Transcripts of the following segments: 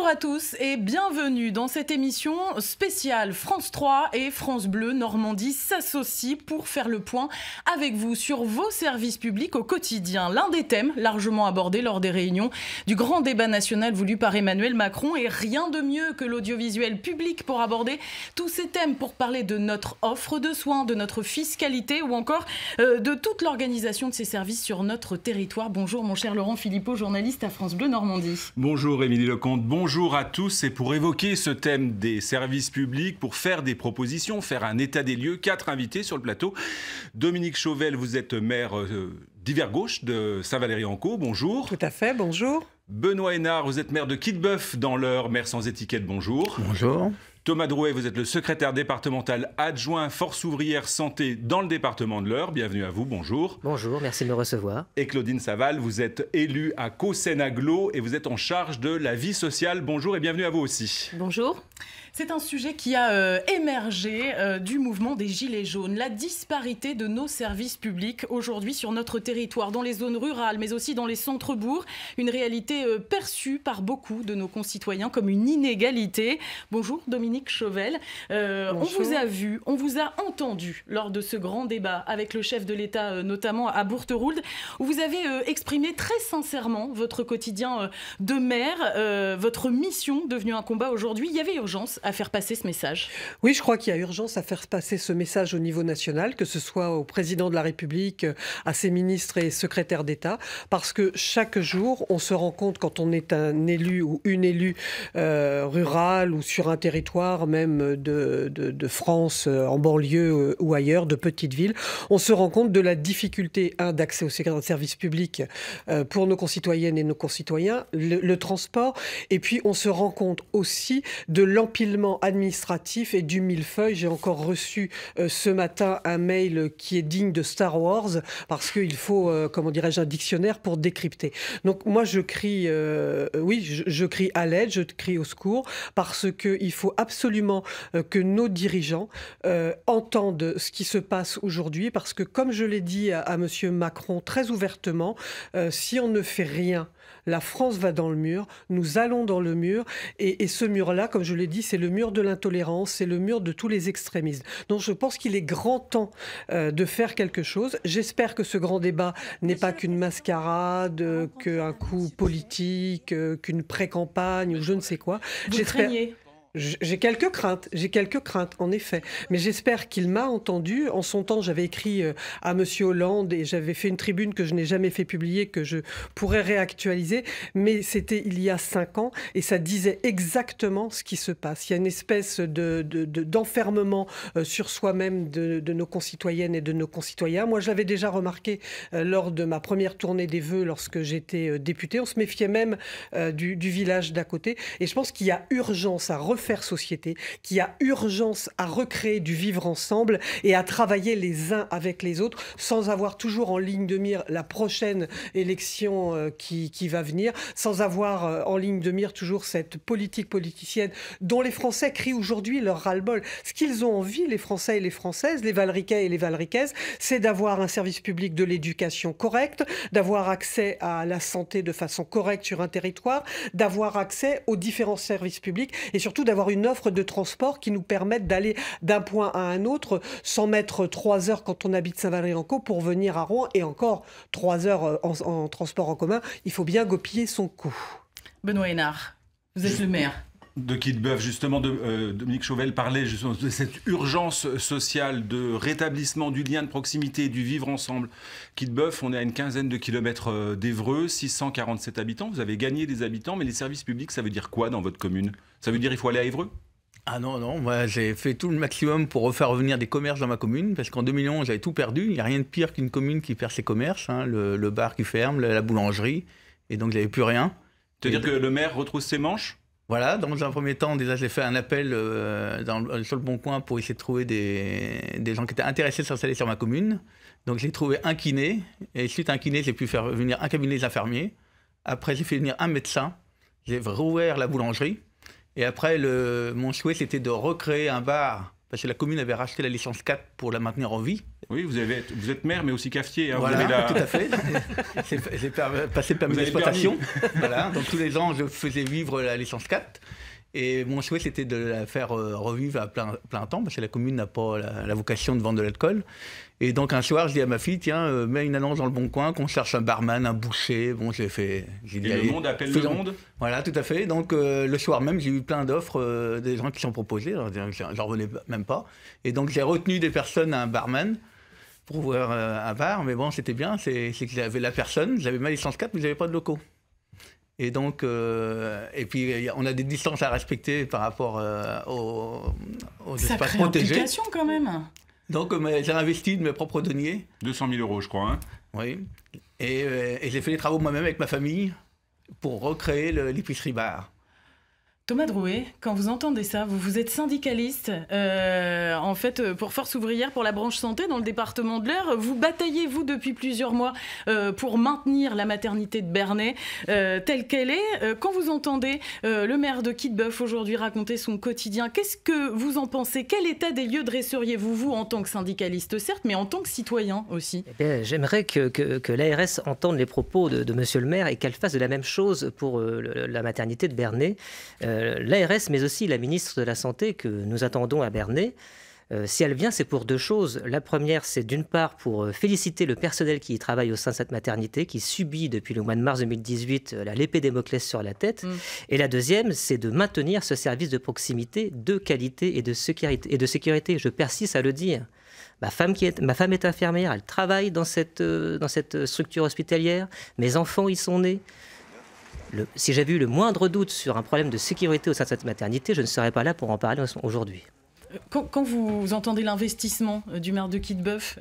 Bonjour à tous et bienvenue dans cette émission spéciale France 3 et France Bleu Normandie s'associent pour faire le point avec vous sur vos services publics au quotidien. L'un des thèmes largement abordés lors des réunions du grand débat national voulu par Emmanuel Macron, et rien de mieux que l'audiovisuel public pour aborder tous ces thèmes, pour parler de notre offre de soins, de notre fiscalité ou encore de toute l'organisation de ces services sur notre territoire. Bonjour mon cher Laurent Philippot, journaliste à France Bleu Normandie. Bonjour Émilie Lecomte, bonjour à tous. Et pour évoquer ce thème des services publics, pour faire des propositions, faire un état des lieux, 4 invités sur le plateau. Dominique Chauvel, vous êtes maire d'Hiver-Gauche de Saint-Valery-en-Caux, bonjour. Tout à fait, bonjour. Benoît Hénard, vous êtes maire de Quillebeuf dans l'Eure, maire sans étiquette, bonjour. Bonjour. Thomas Drouet, vous êtes le secrétaire départemental adjoint Force ouvrière santé dans le département de l'Eure. Bienvenue à vous, bonjour. Bonjour, merci de me recevoir. Et Claudine Saval, vous êtes élue à Caux-Seine-Aglo et vous êtes en charge de la vie sociale. Bonjour et bienvenue à vous aussi. Bonjour. C'est un sujet qui a émergé du mouvement des Gilets jaunes. La disparité de nos services publics aujourd'hui sur notre territoire, dans les zones rurales, mais aussi dans les centres-bourgs. Une réalité perçue par beaucoup de nos concitoyens comme une inégalité. Bonjour Dominique Chauvel. On vous a vu, on vous a entendu lors de ce grand débat avec le chef de l'État, notamment à Bourteroulde, où vous avez exprimé très sincèrement votre quotidien de maire, votre mission devenue un combat aujourd'hui. Il y avait urgence à faire passer ce message. Oui, je crois qu'il y a urgence à faire passer ce message au niveau national, que ce soit au président de la République, à ses ministres et secrétaires d'État, parce que chaque jour, on se rend compte quand on est un élu ou une élue rurale ou sur un territoire même de France, en banlieue ou ailleurs, de petites villes, on se rend compte de la difficulté d'accès aux services publics pour nos concitoyennes et nos concitoyens, le transport, et puis on se rend compte aussi de l'empilement administratif et du millefeuille. J'ai encore reçu ce matin un mail qui est digne de Star Wars, parce qu'il faut, comment dirais-je, un dictionnaire pour décrypter. Donc moi je crie, je crie à l'aide, je crie au secours, parce qu'il faut absolument que nos dirigeants entendent ce qui se passe aujourd'hui, parce que comme je l'ai dit à monsieur Macron très ouvertement, si on ne fait rien, la France va dans le mur, nous allons dans le mur, et ce mur-là, comme je l'ai dit, c'est le mur de l'intolérance, c'est le mur de tous les extrémismes. Donc je pense qu'il est grand temps de faire quelque chose. J'espère que ce grand débat n'est pas qu'une mascarade, qu'un coup politique, qu'une pré-campagne ou je ne sais quoi. Vous craignez ? J'ai quelques craintes, en effet. Mais j'espère qu'il m'a entendu. En son temps, j'avais écrit à Monsieur Hollande et j'avais fait une tribune que je n'ai jamais fait publier, que je pourrais réactualiser. Mais c'était il y a 5 ans et ça disait exactement ce qui se passe. Il y a une espèce d'enfermement sur soi-même de nos concitoyennes et de nos concitoyens. Moi, je l'avais déjà remarqué lors de ma première tournée des vœux lorsque j'étais députée. On se méfiait même du village d'à côté. Et je pense qu'il y a urgence à refaire société, qu'il y a urgence à recréer du vivre ensemble et à travailler les uns avec les autres sans avoir toujours en ligne de mire la prochaine élection qui va venir, sans avoir en ligne de mire toujours cette politique politicienne dont les Français crient aujourd'hui leur ras-le-bol. Ce qu'ils ont envie, les Français et les Françaises, les Valriquais et les Valriquaises, c'est d'avoir un service public de l'éducation correcte, d'avoir accès à la santé de façon correcte sur un territoire, d'avoir accès aux différents services publics et surtout d'avoir une offre de transport qui nous permette d'aller d'un point à un autre sans mettre 3 heures quand on habite Saint-Valery-en-Caux pour venir à Rouen, et encore 3 heures en transport en commun. Il faut bien goupiller son coût. Benoît Hénard, vous êtes le maire de Quillebeuf, justement, Dominique Chauvel parlait justement de cette urgence sociale de rétablissement du lien de proximité, du vivre ensemble. Quillebeuf, on est à une 15aine de kilomètres d'Évreux, 647 habitants. Vous avez gagné des habitants, mais les services publics, ça veut dire quoi dans votre commune? Ça veut dire qu'il faut aller à Évreux? Ah non, moi j'ai fait tout le maximum pour refaire revenir des commerces dans ma commune, parce qu'en 2011 j'avais tout perdu. Il n'y a rien de pire qu'une commune qui perd ses commerces, hein, le bar qui ferme, la boulangerie, et donc j'avais plus rien. C'est-à-dire que le maire retrousse ses manches? Voilà, dans un premier temps, déjà j'ai fait un appel sur le Bon Coin pour essayer de trouver des gens qui étaient intéressés de s'installer sur ma commune. Donc j'ai trouvé un kiné, et suite à un kiné, j'ai pu faire venir un cabinet des infirmiers. Après j'ai fait venir un médecin, j'ai rouvert la boulangerie, et après mon souhait c'était de recréer un bar parce que la commune avait racheté la licence 4 pour la maintenir en vie. Oui, vous êtes maire, mais aussi cafetier. Hein, voilà, vous avez tout à fait. J'ai passé le permis d'exploitation. Voilà, donc tous les ans, je faisais vivre la licence 4. Et mon souhait, c'était de la faire revivre à plein temps, parce que la commune n'a pas la vocation de vendre de l'alcool. Et donc un soir, je dis à ma fille, tiens, mets une annonce dans le Bon Coin, qu'on cherche un barman, un boucher. Bon, j'ai dit, et le Monde appelle le Monde. Voilà, tout à fait. Donc le soir même, j'ai eu plein d'offres des gens qui sont proposés. J'en revenais même pas. Et donc j'ai retenu des personnes à un barman pour ouvrir un bar. Mais bon, c'était bien, c'est que j'avais la personne, j'avais ma licence 4, mais j'avais pas de locaux. Et donc, et puis on a des distances à respecter par rapport aux espaces protégés. Implication quand même. Donc j'ai investi de mes propres deniers. 200 000 €, je crois. Hein. Oui. Et j'ai fait les travaux moi-même avec ma famille pour recréer l'épicerie-bar. Thomas Drouet, quand vous entendez ça, vous êtes syndicaliste, en fait, pour Force ouvrière, pour la branche santé dans le département de l'Eure. Vous bataillez, vous, depuis plusieurs mois, pour maintenir la maternité de Bernay telle qu'elle est. Quand vous entendez le maire de Quillebeuf aujourd'hui raconter son quotidien, qu'est-ce que vous en pensez? Quel état des lieux dresseriez-vous, vous, en tant que syndicaliste, certes, mais en tant que citoyen aussi? J'aimerais que l'ARS entende les propos de monsieur le maire et qu'elle fasse de la même chose pour la maternité de Bernay. L'ARS, mais aussi la ministre de la Santé que nous attendons à Bernay, si elle vient, c'est pour deux choses. La première, c'est d'une part pour féliciter le personnel qui y travaille au sein de cette maternité, qui subit depuis le mois de mars 2018 l'épée Damoclès sur la tête. Et la deuxième, c'est de maintenir ce service de proximité, de qualité et de sécurité. Je persiste à le dire. Ma femme est infirmière, elle travaille dans cette structure hospitalière. Mes enfants y sont nés. Si j'avais eu le moindre doute sur un problème de sécurité au sein de cette maternité, je ne serais pas là pour en parler aujourd'hui. Quand vous entendez l'investissement du maire de Quillebeuf,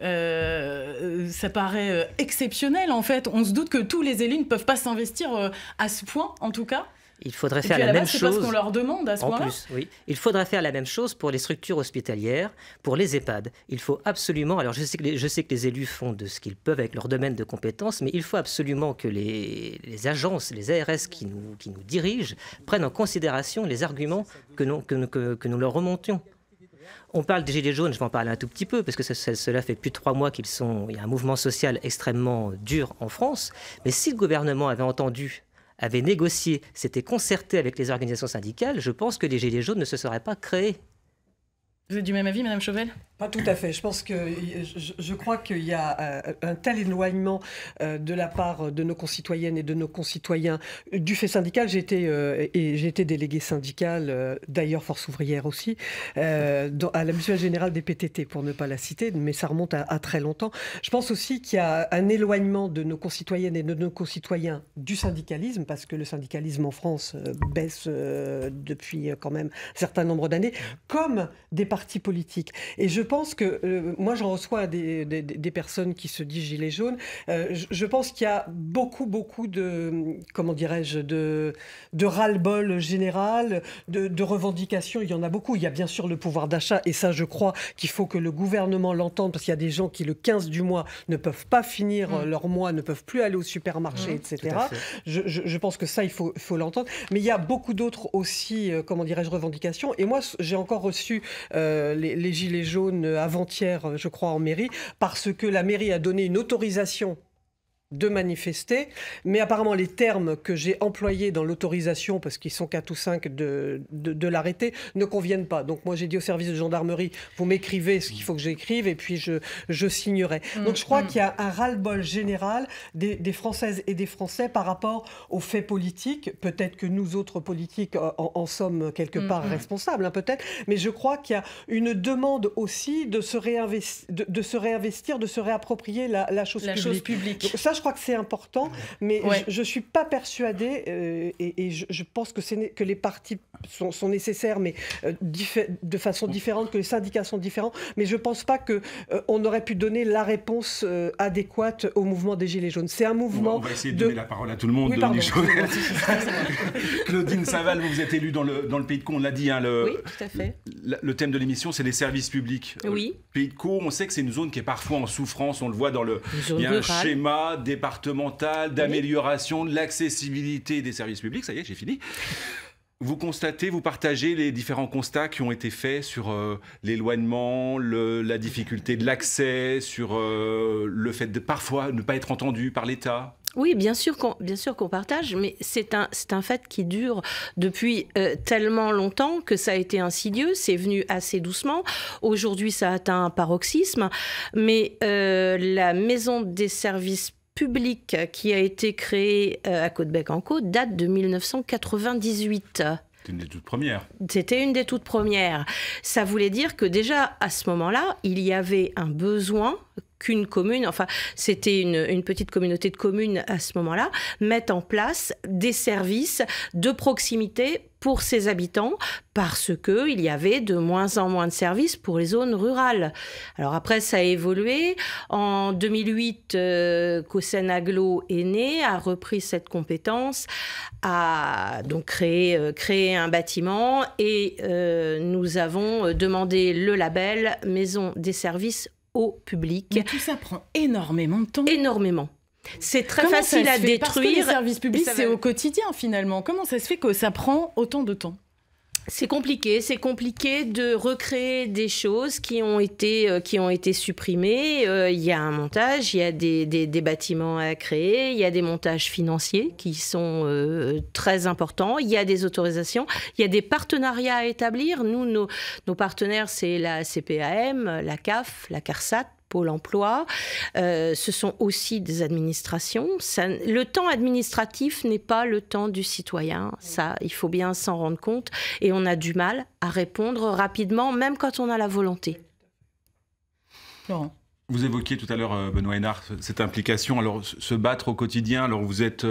ça paraît exceptionnel en fait. On se doute que tous les élus ne peuvent pas s'investir à ce point, en tout cas. Il faudrait faire la même chose. C'est parce qu'on leur demande à ce point-là. En plus, oui. Il faudrait faire la même chose pour les structures hospitalières, pour les EHPAD. Il faut absolument. Alors, je sais que les élus font de ce qu'ils peuvent avec leur domaine de compétences, mais il faut absolument que les agences, les ARS qui nous dirigent, prennent en considération les arguments que nous leur remontions. On parle des Gilets jaunes, je vais en parler un tout petit peu, parce que cela fait plus de 3 mois il y a un mouvement social extrêmement dur en France. Mais si le gouvernement avait négocié, s'était concerté avec les organisations syndicales, je pense que les Gilets jaunes ne se seraient pas créés. Vous êtes du même avis, Madame Chauvel? Pas tout à fait. Je crois qu'il y a un tel éloignement de la part de nos concitoyennes et de nos concitoyens du fait syndical. J'ai été déléguée syndicale, d'ailleurs Force ouvrière aussi, à la Mutuelle Générale des PTT, pour ne pas la citer, mais ça remonte à très longtemps. Je pense aussi qu'il y a un éloignement de nos concitoyennes et de nos concitoyens du syndicalisme, parce que le syndicalisme en France baisse depuis quand même un certain nombre d'années, comme des partis politiques. Et je pense que, moi j'en reçois des personnes qui se disent gilets jaunes, je pense qu'il y a beaucoup de, comment dirais-je, de ras-le-bol général, de revendications, il y en a beaucoup. Il y a bien sûr le pouvoir d'achat, et ça je crois qu'il faut que le gouvernement l'entende, parce qu'il y a des gens qui le 15 du mois ne peuvent pas finir leur mois, ne peuvent plus aller au supermarché, etc. Je pense que ça il faut l'entendre, mais il y a beaucoup d'autres aussi, comment dirais-je, revendications, et moi j'ai encore reçu les gilets jaunes avant-hier, je crois, en mairie, parce que la mairie a donné une autorisation de manifester, mais apparemment les termes que j'ai employés dans l'autorisation, parce qu'ils sont 4 ou 5 de l'arrêté, ne conviennent pas. Donc moi j'ai dit au service de gendarmerie, vous m'écrivez ce qu'il faut que j'écrive et puis je signerai. Donc je crois qu'il y a un ras-le-bol général des Françaises et des Français par rapport aux faits politiques. Peut-être que nous autres politiques en sommes quelque part responsables, hein, peut-être, mais je crois qu'il y a une demande aussi de se réinvestir, de se réapproprier la chose publique. Donc, ça, je crois que c'est important, mais je ne suis pas persuadée, et je pense que les partis sont nécessaires, mais de façon différente, que les syndicats sont différents, mais je ne pense pas qu'on aurait pu donner la réponse adéquate au mouvement des Gilets jaunes. C'est un mouvement... On va essayer de donner la parole à tout le monde, Dominique Chauvel. Claudine Saval, vous êtes élue dans le Pays de Caux, on l'a dit. Hein, oui, tout à fait. Le thème de l'émission, c'est les services publics. Oui. Pays de Caux, on sait que c'est une zone qui est parfois en souffrance, on le voit dans il y a un schéma départemental d'amélioration de l'accessibilité des services publics. Ça y est, j'ai fini. Vous constatez, vous partagez les différents constats qui ont été faits sur l'éloignement, la difficulté de l'accès, sur le fait de parfois ne pas être entendu par l'État? Oui, bien sûr qu'on partage, mais c'est un fait qui dure depuis tellement longtemps que ça a été insidieux, c'est venu assez doucement. Aujourd'hui, ça a atteint un paroxysme, mais la maison des services publics qui a été créée à Caudebec-en-Caux date de 1998. C'était une des toutes premières. C'était une des toutes premières. Ça voulait dire que déjà, à ce moment-là, il y avait un besoin qu'une commune, enfin c'était une petite communauté de communes à ce moment-là, mette en place des services de proximité pour ses habitants parce qu'il y avait de moins en moins de services pour les zones rurales. Alors après, ça a évolué. En 2008, Caussen-Aglo est né, a repris cette compétence, a donc créé un bâtiment et nous avons demandé le label Maison des services au public. Mais tout ça prend énormément de temps. Énormément. C'est très facile à détruire. Parce que les services publics, c'est au quotidien finalement. Comment ça se fait que ça prend autant de temps ? C'est compliqué de recréer des choses qui ont été supprimées. Il y a un montage, il y a des bâtiments à créer, il y a des montages financiers qui sont très importants, il y a des autorisations, il y a des partenariats à établir. Nous, nos partenaires, c'est la CPAM, la CAF, la CARSAT, Pôle emploi, ce sont aussi des administrations. Le temps administratif n'est pas le temps du citoyen. Ça, il faut bien s'en rendre compte. Et on a du mal à répondre rapidement, même quand on a la volonté. Laurent. Vous évoquiez tout à l'heure, Benoît Hénard, cette implication. Alors, se battre au quotidien, alors vous êtes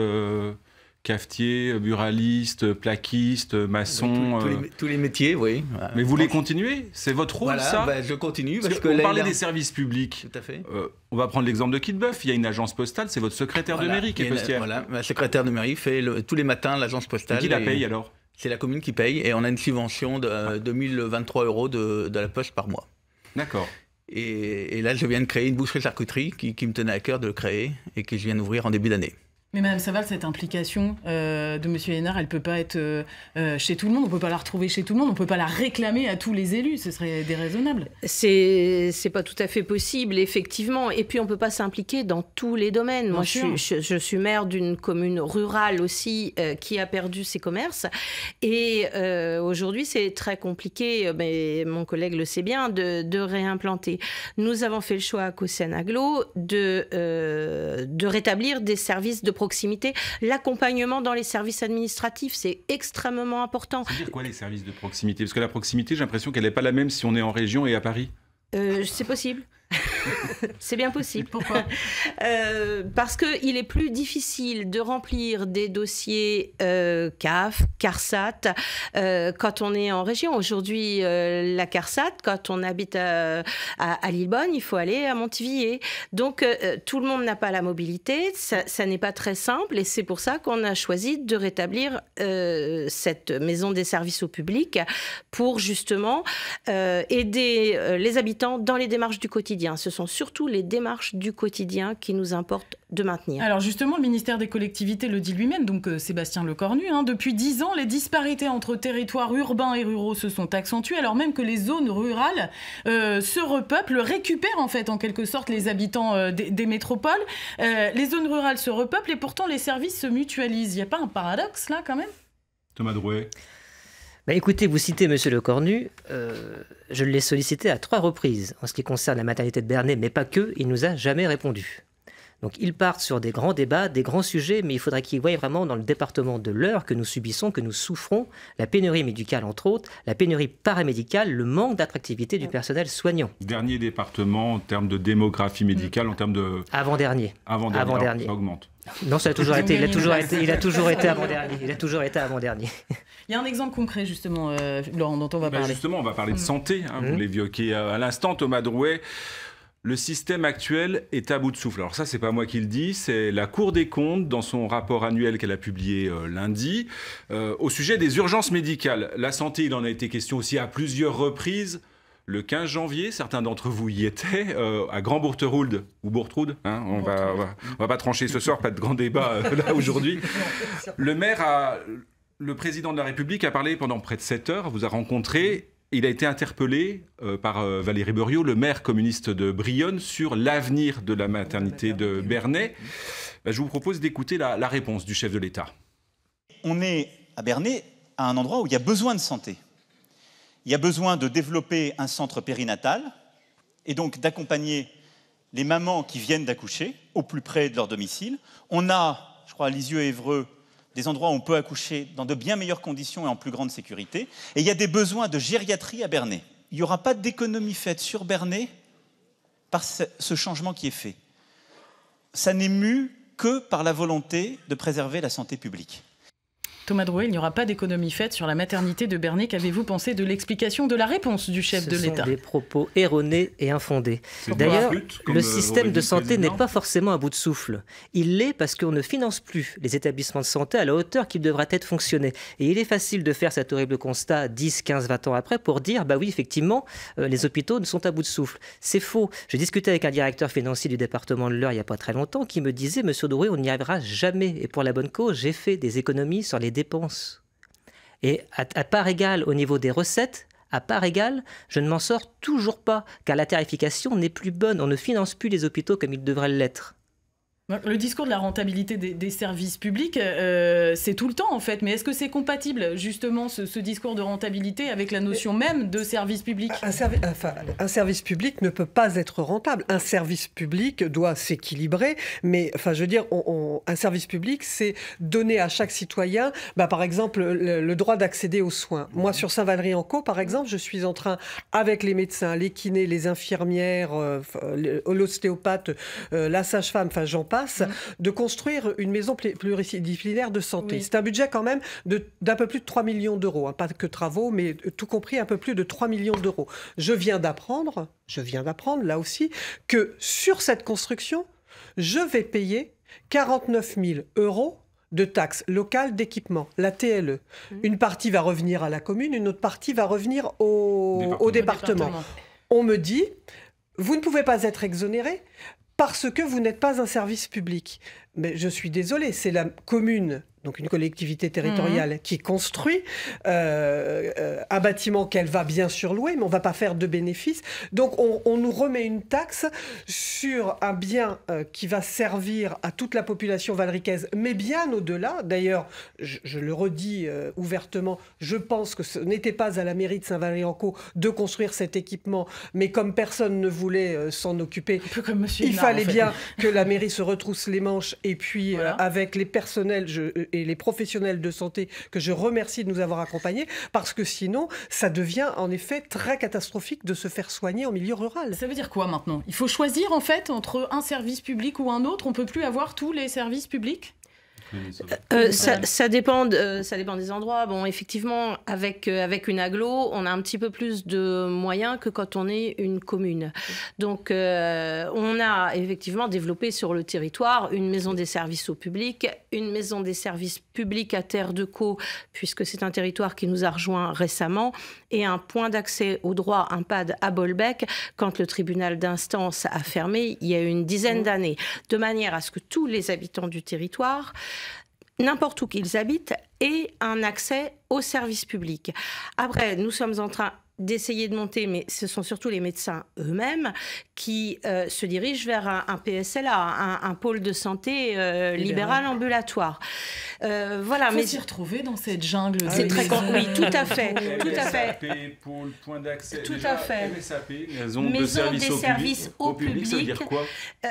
cafetier, buraliste, plaquiste, maçon... Tous les métiers, oui. Mais vous voulez continuer? C'est votre rôle, voilà, ça? Je continue. Parce que on parlait des services publics. Tout à fait. On va prendre l'exemple de Quillebeuf. Il y a une agence postale, c'est votre secrétaire de mairie qui est postière. Voilà, ma secrétaire de mairie fait tous les matins l'agence postale. Et qui la paye alors? C'est la commune qui paye et on a une subvention de 2023 € de la poste par mois. D'accord. Et là, je viens de créer une boucherie-charcuterie qui me tenait à cœur de le créer et que je viens d'ouvrir en début d'année. Mais Madame Saval, cette implication de Monsieur Hénard, elle ne peut pas être chez tout le monde, on ne peut pas la retrouver chez tout le monde, on ne peut pas la réclamer à tous les élus, ce serait déraisonnable. C'est pas tout à fait possible, effectivement. Et puis on ne peut pas s'impliquer dans tous les domaines. Moi, je suis maire d'une commune rurale aussi qui a perdu ses commerces. Et aujourd'hui, c'est très compliqué, mais mon collègue le sait bien, de réimplanter. Nous avons fait le choix à Caussen-Aglo de rétablir des services de proximité. L'accompagnement dans les services administratifs, c'est extrêmement important. C'est-à-dire quoi les services de proximité? Parce que la proximité, j'ai l'impression qu'elle n'est pas la même si on est en région et à Paris. C'est possible. C'est bien possible. Pourquoi? Parce qu'il est plus difficile de remplir des dossiers CAF, CARSAT, quand on est en région. Aujourd'hui, la CARSAT, quand on habite à Lillebonne, il faut aller à Montivilliers. Donc, tout le monde n'a pas la mobilité. Ça n'est pas très simple et c'est pour ça qu'on a choisi de rétablir cette maison des services au public pour justement aider les habitants dans les démarches du quotidien. Ce sont surtout les démarches du quotidien qui nous importent de maintenir. Alors justement, le ministère des collectivités le dit lui-même, donc Sébastien Lecornu, depuis 10 ans, les disparités entre territoires urbains et ruraux se sont accentuées, alors même que les zones rurales se repeuplent, récupèrent en fait en quelque sorte les habitants des métropoles. Les zones rurales se repeuplent et pourtant les services se mutualisent. Il n'y a pas un paradoxe là quand même? Thomas Drouet. Bah écoutez, vous citez M. Lecornu, je l'ai sollicité à 3 reprises en ce qui concerne la maternité de Bernay, mais pas que, il ne nous a jamais répondu. Donc ils partent sur des grands débats, des grands sujets, mais il faudrait qu'ils voient vraiment dans le département de l'Eure que nous subissons, que nous souffrons, la pénurie médicale entre autres, la pénurie paramédicale, le manque d'attractivité du personnel soignant. Dernier département en termes de démographie médicale, en termes de... Avant-dernier. Avant-dernier. Ça augmente. Non, ça a toujours été, il a toujours été avant-dernier. Il a toujours été avant-dernier. Il y a un exemple concret, justement, Laurent, dont on va parler. Justement, on va parler de santé. Vous l'évoquiez à l'instant, Thomas Drouet. Le système actuel est à bout de souffle. Alors ça, c'est pas moi qui le dis, c'est la Cour des comptes dans son rapport annuel qu'elle a publié lundi au sujet des urgences médicales. La santé, il en a été question aussi à plusieurs reprises. Le 15 janvier, certains d'entre vous y étaient, à Grand Bourterould, ou Bourtroude, on va pas trancher ce soir, pas de grand débat là aujourd'hui. Le Le président de la République a parlé pendant près de 7 heures, vous a rencontré. Il a été interpellé par Valérie Beriot, le maire communiste de Brionne, sur l'avenir de la maternité de Bernay. Je vous propose d'écouter la réponse du chef de l'État. On est à Bernay à un endroit où il y a besoin de santé. Il y a besoin de développer un centre périnatal et donc d'accompagner les mamans qui viennent d'accoucher au plus près de leur domicile. On a, je crois, à Lisieux et Évreux, des endroits où on peut accoucher dans de bien meilleures conditions et en plus grande sécurité. Et il y a des besoins de gériatrie à Bernay. Il n'y aura pas d'économie faite sur Bernay par ce changement qui est fait. Ça n'est mu que par la volonté de préserver la santé publique. Thomas Drouet, il n'y aura pas d'économie faite sur la maternité de Bernay. Qu'avez-vous pensé de l'explication de la réponse du chef de l'État? Ce sont des propos erronés et infondés. D'ailleurs, le système de santé n'est pas forcément à bout de souffle. Il l'est parce qu'on ne finance plus les établissements de santé à la hauteur qu'ils devraient être fonctionnés. Et il est facile de faire cet horrible constat 10, 15, 20 ans après pour dire, bah oui, effectivement, les hôpitaux ne sont à bout de souffle. C'est faux. J'ai discuté avec un directeur financier du département de l'Eure il n'y a pas très longtemps qui me disait, Monsieur Drouet, on n'y arrivera jamais. Et pour la bonne cause, j'ai fait des économies sur les dépenses. Et à part égale au niveau des recettes, à part égale, je ne m'en sors toujours pas, car la tarification n'est plus bonne. On ne finance plus les hôpitaux comme ils devraient l'être. Le discours de la rentabilité des services publics, c'est tout le temps en fait. Mais est-ce que c'est compatible justement ce discours de rentabilité avec la notion même de service public? Un service public ne peut pas être rentable. Un service public doit s'équilibrer. Mais je veux dire, un service public, c'est donner à chaque citoyen, par exemple, le droit d'accéder aux soins. Moi, sur Saint-Valery-en-Caux, par exemple, je suis en train, avec les médecins, les kinés, les infirmières, l'ostéopathe, la sage-femme, j'en passe, de construire une maison pluridisciplinaire de santé. Oui. C'est un budget quand même d'un peu plus de 3 millions d'euros. Pas que travaux, mais tout compris, un peu plus de 3 millions d'euros. Je viens d'apprendre, là aussi, que sur cette construction, je vais payer 49 000 euros de taxes locales d'équipement, la TLE. Une partie va revenir à la commune, une autre partie va revenir au département. On me dit, vous ne pouvez pas être exonéré parce que vous n'êtes pas un service public. Mais je suis désolée, c'est la commune, donc une collectivité territoriale, qui construit un bâtiment qu'elle va bien sûr louer, mais on ne va pas faire de bénéfices. Donc on nous remet une taxe sur un bien qui va servir à toute la population valricaise, mais bien au-delà. D'ailleurs, je le redis ouvertement, je pense que ce n'était pas à la mairie de Saint-Valery-en-Caux de construire cet équipement, mais comme personne ne voulait s'en occuper, il fallait bien que la mairie se retrousse les manches. Et puis, avec les personnels et les professionnels de santé que je remercie de nous avoir accompagnés, parce que sinon, ça devient en effet très catastrophique de se faire soigner en milieu rural. Ça veut dire quoi maintenant? Il faut choisir en fait entre un service public ou un autre? On ne peut plus avoir tous les services publics? Ça dépend des endroits. Bon, effectivement, avec une agglo, on a un petit peu plus de moyens que quand on est une commune. Donc, on a effectivement développé sur le territoire une maison des services au public, une maison des services publics à Terre de Caux, puisque c'est un territoire qui nous a rejoint récemment, et un point d'accès au droit, un PAD à Bolbec, quand le tribunal d'instance a fermé il y a une dizaine d'années, de manière à ce que tous les habitants du territoire, n'importe où qu'ils habitent, aient un accès aux services publics. Après, nous sommes en train d'essayer de monter, mais ce sont surtout les médecins eux-mêmes qui se dirigent vers un PSLA, un pôle de santé libéral ambulatoire. Voilà, mais s'y retrouver dans cette jungle. C'est très oui, tout à fait, tout à fait. MSAP, pôle, point d'accès. Tout à fait. MSAP, maison des services au public. Ça veut dire quoi?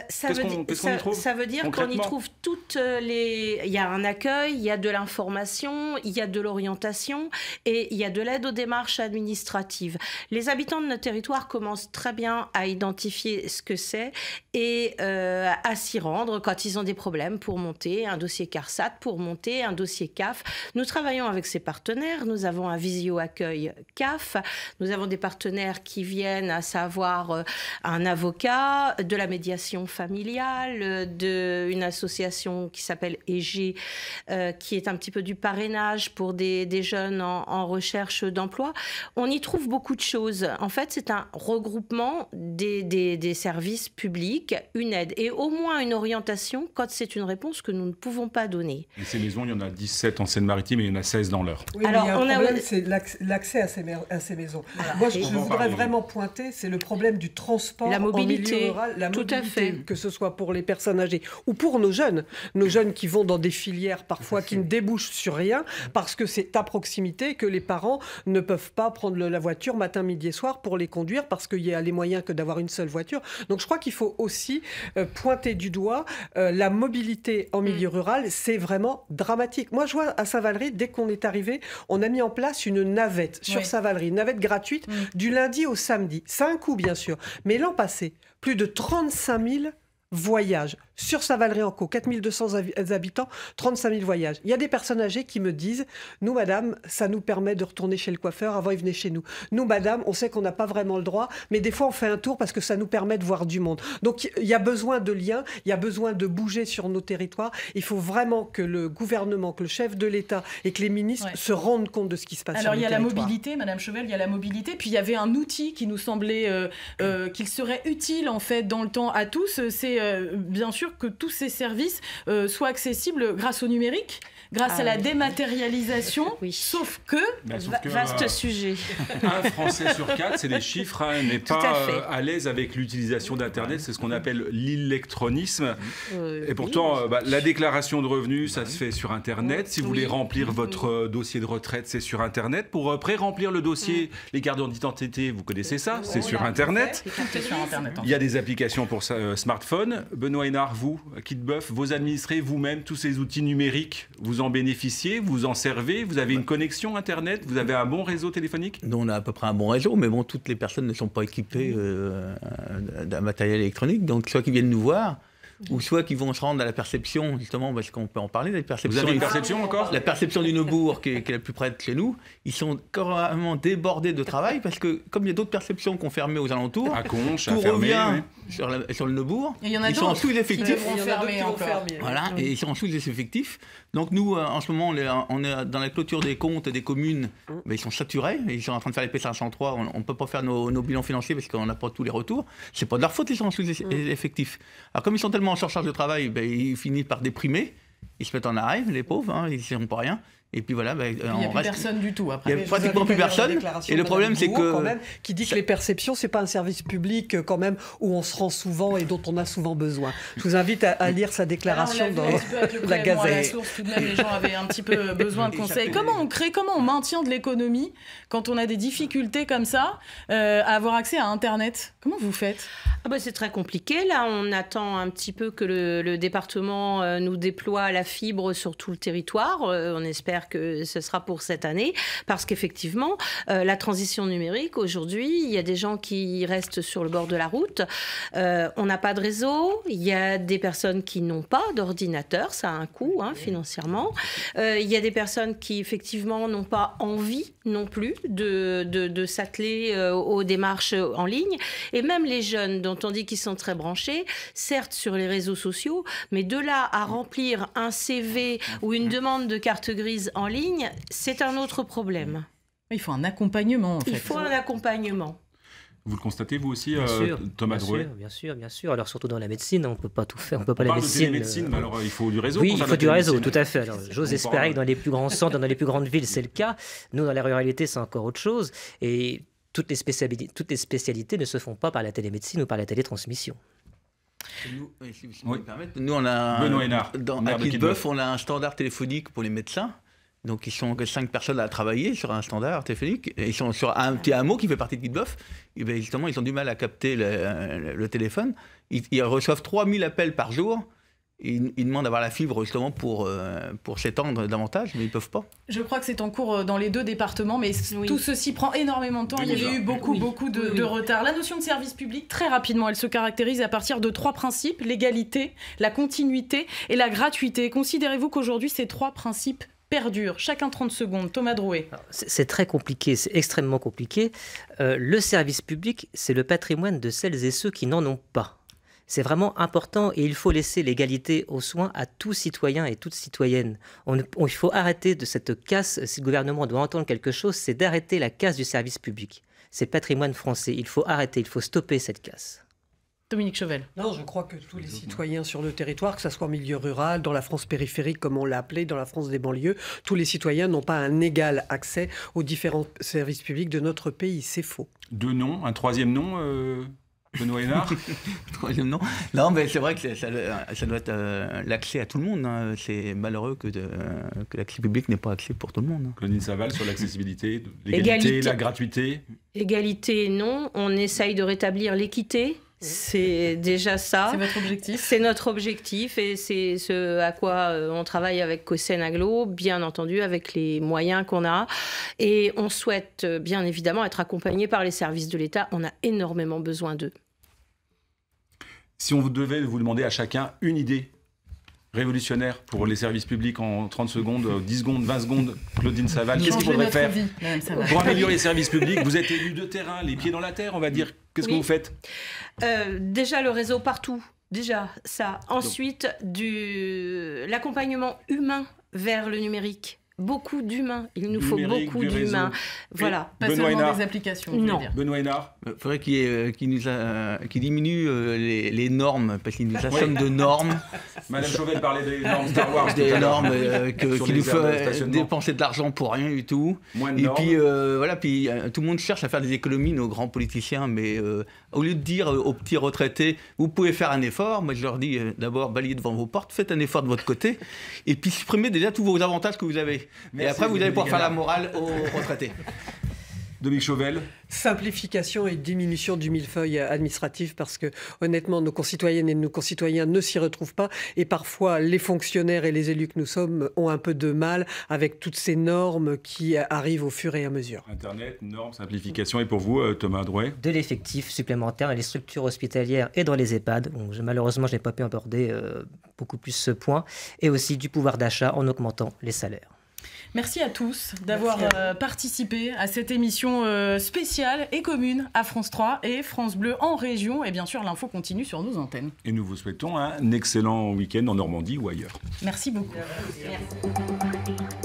Ça veut dire qu'on y trouve toutes les. Il y a un accueil, il y a de l'information, il y a de l'orientation et il y a de l'aide aux démarches administratives. Les habitants de notre territoire commencent très bien à identifier ce que c'est et à s'y rendre quand ils ont des problèmes pour monter un dossier CARSAT, pour monter un dossier CAF. Nous travaillons avec ces partenaires. Nous avons un visio-accueil CAF. Nous avons des partenaires qui viennent, à savoir un avocat, de la médiation familiale, une association qui s'appelle EG, qui est un petit peu du parrainage pour des jeunes en recherche d'emploi. On y trouve recouvre beaucoup de choses. En fait, c'est un regroupement des services publics, une aide et au moins une orientation quand c'est une réponse que nous ne pouvons pas donner. Et ces maisons, il y en a 17 en Seine-Maritime et il y en a 16 dans l'Eure. Oui, alors, il y a un problème, c'est l'accès à ces maisons. Voilà. Moi, je voudrais vraiment pointer, c'est le problème du transport la mobilité, en milieu rural, la tout mobilité, à fait. que ce soit pour les personnes âgées ou pour nos jeunes qui vont dans des filières parfois qui ne débouchent sur rien parce que c'est à proximité, que les parents ne peuvent pas prendre la voiture matin, midi et soir pour les conduire parce qu'il y a les moyens que d'avoir une seule voiture. Donc je crois qu'il faut aussi pointer du doigt la mobilité en milieu rural, c'est vraiment dramatique. Moi je vois à Saint-Valery, dès qu'on est arrivé, on a mis en place une navette sur Saint-Valery, une navette gratuite du lundi au samedi. C'est un coût bien sûr, mais l'an passé, plus de 35 000 voyages sur Saint-Valery-en-Caux, 4200 habitants, 35 000 voyages. Il y a des personnes âgées qui me disent « Nous, madame, ça nous permet de retourner chez le coiffeur. Avant, ils venaient chez nous. Nous, madame, on sait qu'on n'a pas vraiment le droit, mais des fois, on fait un tour parce que ça nous permet de voir du monde. » Donc, il y a besoin de liens, il y a besoin de bouger sur nos territoires. Il faut vraiment que le gouvernement, que le chef de l'État et que les ministres se rendent compte de ce qui se passe sur nos territoires. Alors, il y a la mobilité, Madame Chauvel, il y a la mobilité. Puis, il y avait un outil qui nous semblait qu'il serait utile, en fait, dans le temps à tous. C'est bien sûr que tous ces services soient accessibles grâce au numérique, grâce à la dématérialisation, sauf que... vaste sujet. Un Français sur 4, c'est des chiffres, n'est pas à l'aise avec l'utilisation d'Internet, c'est ce qu'on appelle l'électronisme. Et pourtant, la déclaration de revenus, ça se fait sur Internet. Si vous voulez remplir votre dossier de retraite, c'est sur Internet. Pour pré-remplir le dossier, les cartes d'identité, vous connaissez ça, c'est sur Internet. Il y a des applications pour smartphone. Benoît Hénard, vous, Kitbuff, vos administrés, vous-même, tous ces outils numériques, vous en bénéficiez, vous en servez, vous avez une connexion Internet, vous avez un bon réseau téléphonique? Nous, on a à peu près un bon réseau, mais bon, toutes les personnes ne sont pas équipées d'un matériel électronique, donc soit qu'ils viennent nous voir, ou soit qu'ils vont se rendre à la perception, justement, parce qu'on peut en parler, la perception. Vous avez une perception encore? La perception du Neubourg, qui est la plus près de chez nous, ils sont carrément débordés de travail, parce que comme il y a d'autres perceptions qu'on fermait aux alentours, à Conches, tout à Fermé, revient sur le Neubourg. Et il y en a ils sont en sous-effectifs. Voilà, et ils sont en sous-effectifs. Donc nous, en ce moment, on est dans la clôture des comptes des communes, mais ils sont saturés, ils sont en train de faire les P503, on ne peut pas faire nos bilans financiers parce qu'on n'a pas tous les retours. C'est pas de leur faute, ils sont en sous-effectifs. Alors comme ils sont tellement en surcharge de travail, ils finissent par déprimer, ils se mettent en arrêt, les pauvres, ils ne seront pas rien. Et puis voilà, il n'y a plus personne du tout. Après. Il n'y a pratiquement plus personne. Et le problème, c'est que... Quand même, qui dit que les perceptions, ce n'est pas un service public quand même où on se rend souvent et dont on a souvent besoin. Je vous invite à lire sa déclaration dans la Gazette. À la source, tout de même, les gens avaient un petit peu besoin de conseils. Comment on crée, comment on maintient de l'économie quand on a des difficultés comme ça à avoir accès à Internet? Comment vous faites? C'est très compliqué. Là, on attend un petit peu que le département nous déploie la fibre sur tout le territoire. On espère que ce sera pour cette année, parce qu'effectivement, la transition numérique, aujourd'hui, il y a des gens qui restent sur le bord de la route. On n'a pas de réseau. Il y a des personnes qui n'ont pas d'ordinateur. Ça a un coût, financièrement. Il y a des personnes qui, effectivement, n'ont pas envie non plus de s'atteler aux démarches en ligne. Et même les jeunes dont on dit qu'ils sont très branchés, certes sur les réseaux sociaux, mais de là à remplir un CV ou une demande de carte grise en ligne, c'est un autre problème. Il faut un accompagnement, en fait. Il faut un accompagnement. Vous le constatez, vous aussi, Thomas Drouet? Bien sûr. Alors, surtout dans la médecine, on ne peut pas tout faire. On peut pas la médecine. Mais alors, il faut du réseau. Oui, il faut du réseau, tout à fait. Alors, j'ose espérer que dans les plus grands centres, dans les plus grandes villes, c'est le cas. Nous, dans la ruralité, c'est encore autre chose. Et toutes les spécialités ne se font pas par la télémédecine ou par la télétransmission. Nous, on a Benoît Hénard, à Kitbuff, on a un standard téléphonique pour les médecins. Donc, ils sont 5 personnes à travailler sur un standard téléphonique. Et ils sont sur un petit hameau qui fait partie de Kitbuff. Et bien, justement, ils ont du mal à capter le téléphone. Ils reçoivent 3000 appels par jour. Ils demandent d'avoir la fibre justement pour s'étendre davantage, mais ils ne peuvent pas. Je crois que c'est en cours dans les 2 départements, mais tout ceci prend énormément de temps. Il y avait eu beaucoup de retard. La notion de service public, très rapidement, elle se caractérise à partir de 3 principes: l'égalité, la continuité et la gratuité. Considérez-vous qu'aujourd'hui, ces 3 principes perdurent? Chacun 30 secondes. Thomas Drouet. C'est très compliqué, c'est extrêmement compliqué. Le service public, c'est le patrimoine de celles et ceux qui n'en ont pas. C'est vraiment important et il faut laisser l'égalité aux soins à tout citoyen et toute citoyenne. Il faut arrêter de cette casse. Si le gouvernement doit entendre quelque chose, c'est d'arrêter la casse du service public. c'est patrimoine français. Il faut arrêter, il faut stopper cette casse. Dominique Chauvel. Non, je crois que tous les citoyens sur le territoire, que ce soit en milieu rural, dans la France périphérique comme on l'a appelé, dans la France des banlieues, tous les citoyens n'ont pas un égal accès aux différents services publics de notre pays. C'est faux. 2 noms, un 3e nom Benoît Hénard. Troisième nom. Non, mais c'est vrai que ça doit être l'accès à tout le monde. Hein. C'est malheureux que l'accès public n'est pas accès pour tout le monde. Hein. Claudine Saval sur l'accessibilité, l'égalité, la gratuité. Égalité, non. On essaye de rétablir l'équité. C'est déjà ça. C'est votre objectif ? C'est notre objectif et c'est ce à quoi on travaille avec Caucen Aglo, bien entendu, avec les moyens qu'on a. Et on souhaite bien évidemment être accompagné par les services de l'État. On a énormément besoin d'eux. Si on devait vous demander à chacun une idée révolutionnaire pour les services publics en 30 secondes, 10 secondes, 20 secondes, Claudine Saval, qu'est-ce qu'il faudrait faire pour améliorer les services publics? Vous êtes élu de terrain, les pieds dans la terre, on va dire. Qu'est-ce que vous faites? Déjà le réseau partout, déjà ça. Ensuite, l'accompagnement humain vers le numérique. Beaucoup d'humains. Il nous faut beaucoup d'humains. Voilà. Pas seulement des applications. Non. Benoît Hénard. Il faudrait qu'il diminue les normes, parce qu'il nous assomme de normes. Madame Chauvel parlait des normes Star Wars. Des normes qui nous font dépenser de l'argent pour rien du tout. Moins de Et normes. puis, puis tout le monde cherche à faire des économies, nos grands politiciens, mais au lieu de dire aux petits retraités, vous pouvez faire un effort, moi je leur dis d'abord, balayez devant vos portes, faites un effort de votre côté, et puis supprimez déjà tous vos avantages que vous avez. Merci, et après, vous allez pouvoir faire la Dominique morale aux retraités. Dominique Chauvel. Simplification et diminution du millefeuille administratif parce que honnêtement nos concitoyennes et nos concitoyens ne s'y retrouvent pas et parfois les fonctionnaires et les élus que nous sommes ont un peu de mal avec toutes ces normes qui arrivent au fur et à mesure. Internet, normes, simplification. Et pour vous, Thomas Drouet? De l'effectif supplémentaire dans les structures hospitalières et dans les EHPAD. Donc, malheureusement, je n'ai pas pu aborder beaucoup plus ce point. Et aussi du pouvoir d'achat en augmentant les salaires. Merci à tous d'avoir participé à cette émission spéciale et commune à France 3 et France Bleu en région. Et bien sûr, l'info continue sur nos antennes. Et nous vous souhaitons un excellent week-end en Normandie ou ailleurs. Merci beaucoup. Merci.